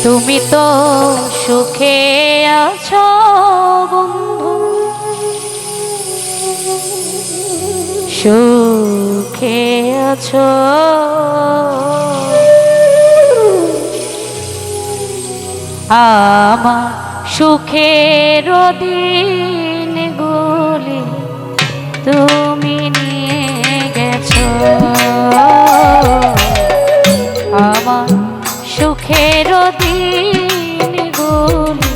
তুমি তো সুখে আছো বন্ধু, সুখে আছো। আমার সুখের দিনগুলি তুমি নিয়ে গেছো, আমার সুখের দিনগুলি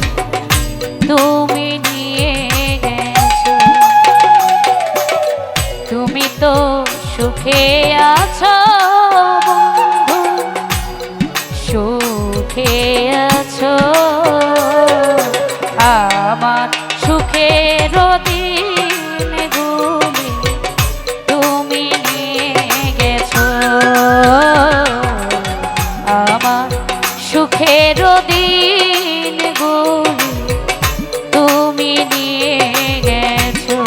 তুমি নিয়ে গেছো। তুমি তো সুখে আছো বন্ধু, সুখে আছো। আমার সুখের দিনগুলি তুমি নিয়ে গেছো, আমার সুখের দিনগুলি তুমি নিয়ে গেছো।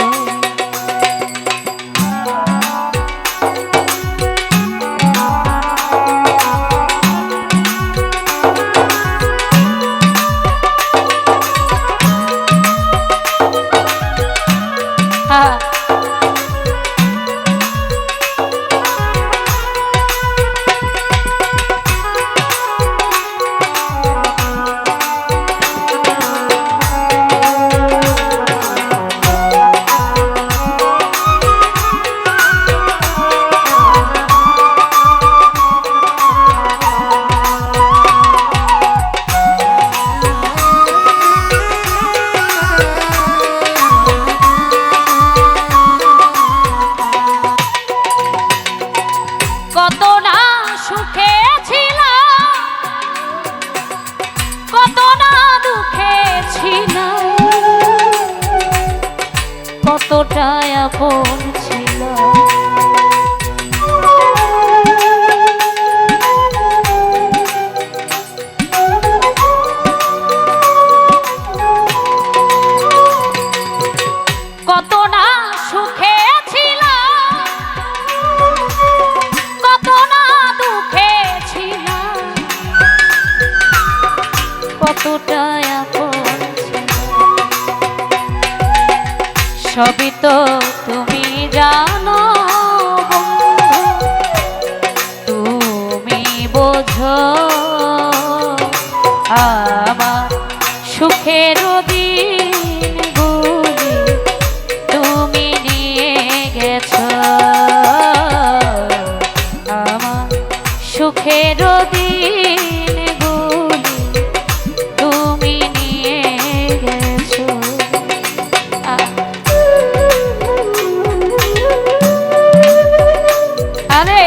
কত না সুখে ছিলাম, কত না দুঃখে ছিলাম, কতটা আপন ছিলাম। কত না সুখে কতটা আপন সবই তো তুমি জানো বন্ধু, তুমি বোঝো। আমার সুখের দিনগুলি তুমি নিয়ে গেছো, আমার সুখের দিনগুলি তুমি নিয়ে গেছো। আরে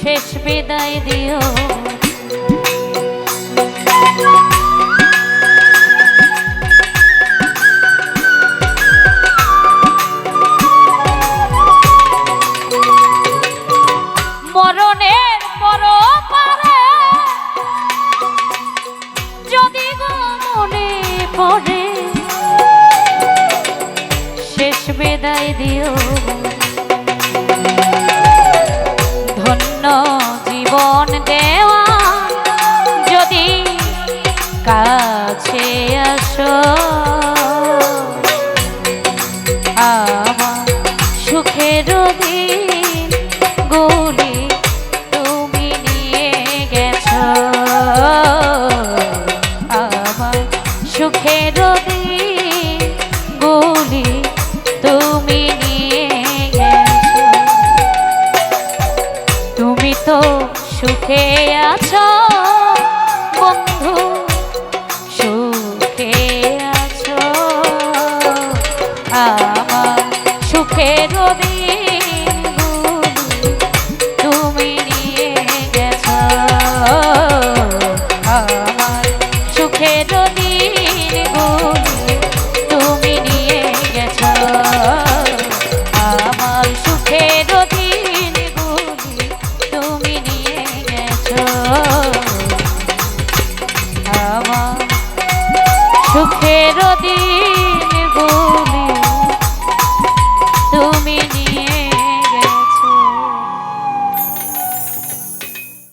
শেষ বিদায় দিও। মরণের পর পারে যদি গো মনে পড়ে শেষ বিদায় দিও। ধন্য জীবন দেওয়া যদি কাছে আসো, আমার সুখের দিন গুলি তুমি নিয়ে গেছো, আমার সুখের দিন গুলি তুমি নিয়ে গেছো। তুমি তো সুখে আছো বন্ধু।